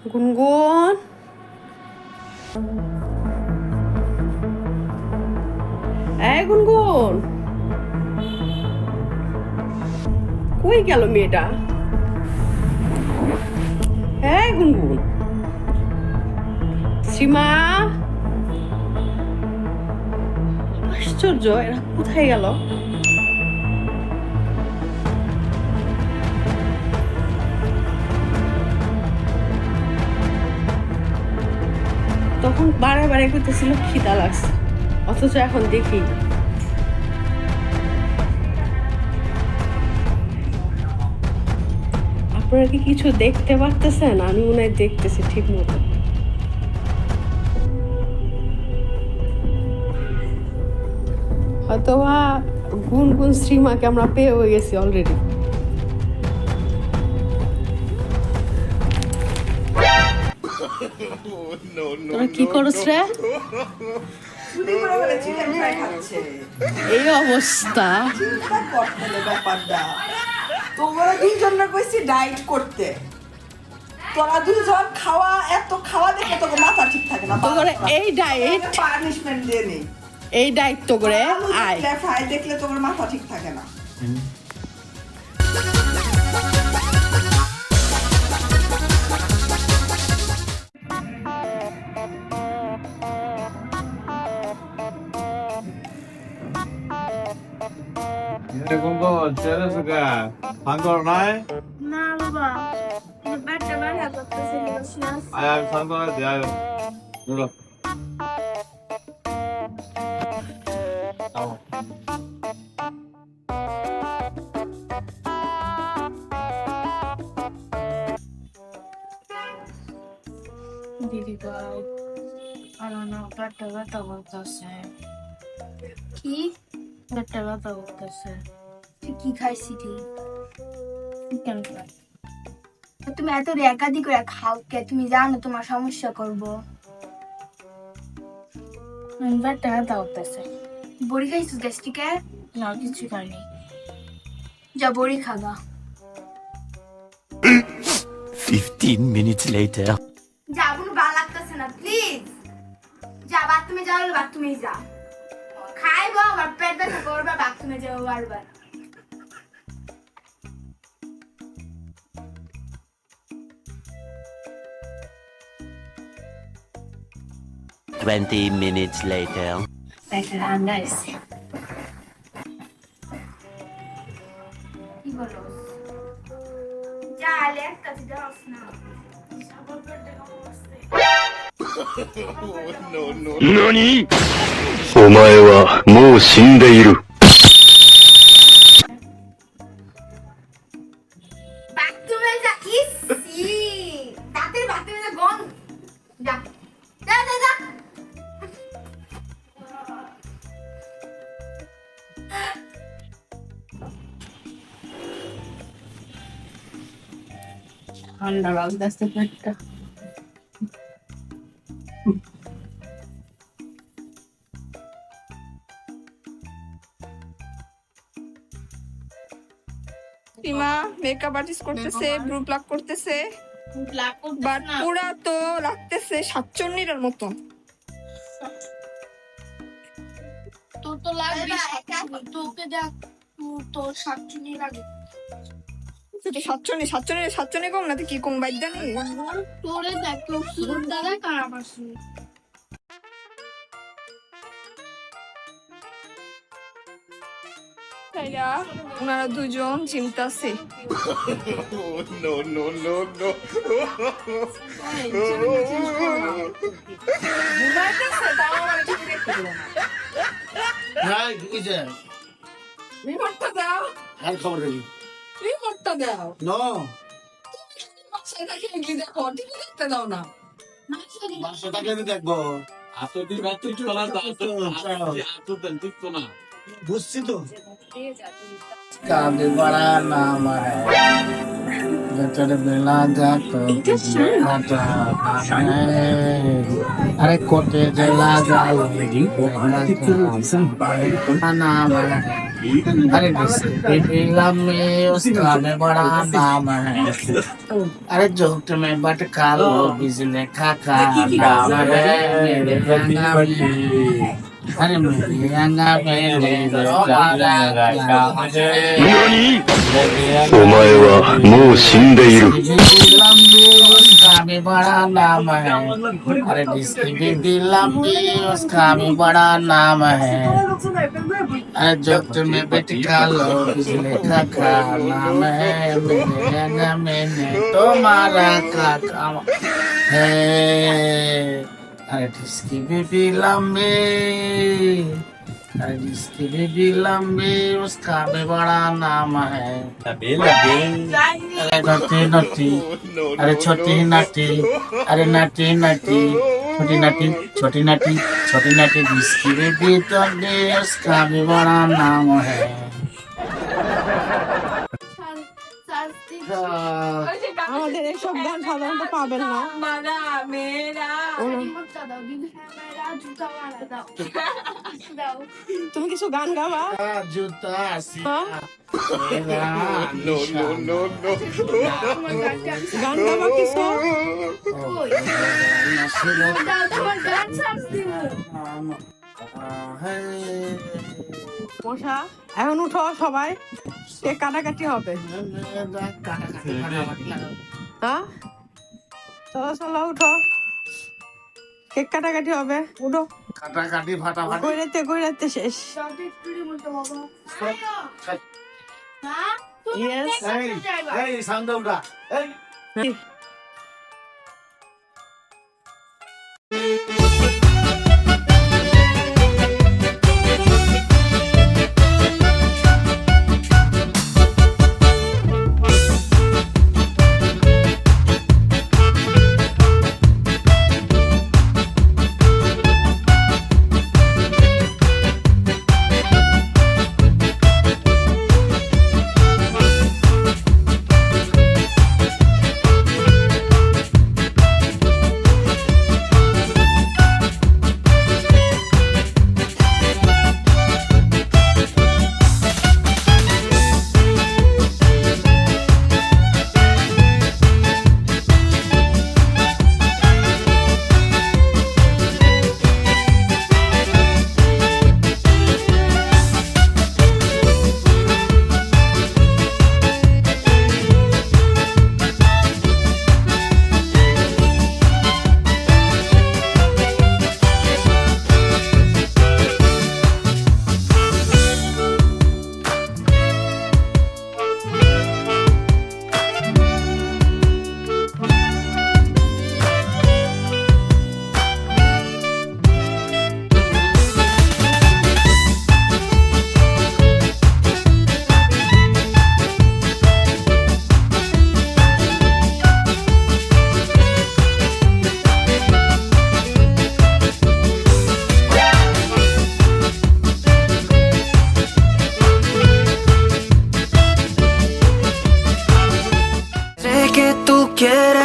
গুনগুন, এই গুনগুন, কই গেল মেয়েটা? হ্যাঁ গুনগুন, সীমা, আশ্চর্য, এরা কোথায় গেল? তখন বারে বারে করতেছিল খিদা লাগছে, অথচ এখন দেখি আপনারা কি কিছু দেখতে পারতেছেন? আমি মনে হয় দেখতেছি ঠিক মতো। হয়তোবা গুনগুন শ্রীমাকে আমরা পেয়ে হয়ে গেছি অলরেডি। তোরা কি করছ রে? এই অবস্থা তোমরা দুইজন কইছি ডায়েট করতে, তোরা দুইজন খাওয়া এত খাওয়া দেখে তোকে মাথা ঠিক থাকে না। তোরে এই ডায়েট পানিশমেন্ট দিয়ে নেই, এই ডায়েট তো করে আয়। ফ্রাই দেখলে তোমার মাথা ঠিক থাকে না। এরকম তো ছেড়ে সুগা সাঙ্গর নাই না বাবা, ব্যাটটা ব্যথা করতেছে। আয় আমি সাঙ্গর দেয় দুলো দিদি ভাই, আর না ব্যাটটা ব্যথা করতেছে। কি ব্যাটটা ব্যথা করতেছে। তুই কি খাইছি তুই? কেন খাই? তুমি এত একাদি করে খাও কে? তুমি জানো তোমার সমস্যা করব। ব্যাটটা ব্যথা করতেছে। বড়ি খাইছিস গ্যাস্ট্রিকে? না কিছু খাইনি। যা বড়ি খাবা। 15 minutes later. যা কোনো ভালো লাগতেছে না, প্লিজ যা বাথরুমে যাও, বাথরুমে যা। খাইবো আবার পেট ব্যথা করবে, বাথরুমে যাবো বারবার। 20 minutes later. একটা ঠান্ডা এসছে। কি বলো? যা আলে একটা দাও না। সাবল পেট দেখা হচ্ছে। 何？お前はもう死んでいる。বাথরুমে যা। ইসি দাঁতের বাথরুমে যা গন। যা যা যা যা। ঠান্ডা লাগতেছে পেটটা। সীমা মেকআপ আর্টিস্ট করতেছে, ব্রু প্লাক করতেছে, বাট পুরা তো লাগতেছে সাতচন্নির মতো। তোর তো লাগবে, তোকে দেখ তোর শাকচুনি লাগে। সাতচন্নি সাতচন্নি সাতচন্নি কম না, তুই কি কম বাইর জানি? তোরে দেখ তোর সুন্দর দেখ আর আমার সুন্দর। ওনারা দুজন চিন্তাছে। রিমোটটা দাও। আর খবর দেবি রিমোটটা দাও। নো বাসায় দেখে এগিয়ে দেখো, টিভি দেখতে দাও না। বাসা থাকলে দেখবো। আসলে বাচ্চা চলা তো না বুঝছি তো। কাঁদে পারা না মারে अरे कोटे जला अरे में उसका में बड़ा नाम है अरे जोट में बटका लो बिजली का नाम है मेरे गंगा में अरे मेरे गंगा मेंお前はもう死んでいる。 उसका भी बड़ा नाम है अरे जिसकी भी लंबी उसका भी बड़ा नाम है अरे जोत में बैठा लो बिजली का नाम है मेरे गंगा में तुम्हारा का काम है अरे जिसकी भी लंबी अरे जिसकी भी लंबी उसका भी बड़ा नाम है अरे नटी नटी अरे छोटी नटी अरे नटी नटी छोटी नटी छोटी नटी छोटी नटी जिसकी भी तंडी उसका भी बड़ा नाम है আমাদের এইসব গান সাধারণত পাবেন না। মারা মেরা তুমি কিছু গান গাবা? जूता হ্যাঁ? গান গাবা কিছু? মশা এখন উঠো সবাই, কেক কাটাকাটি হবে। হ্যাঁ চলো চলো উঠো, কেক কাটাকাটি হবে, উঠো। কাটাকাটি ফাটাফাটি কইরাতে শেষ। Yes. এই সান্দাউটা এই que tú quieres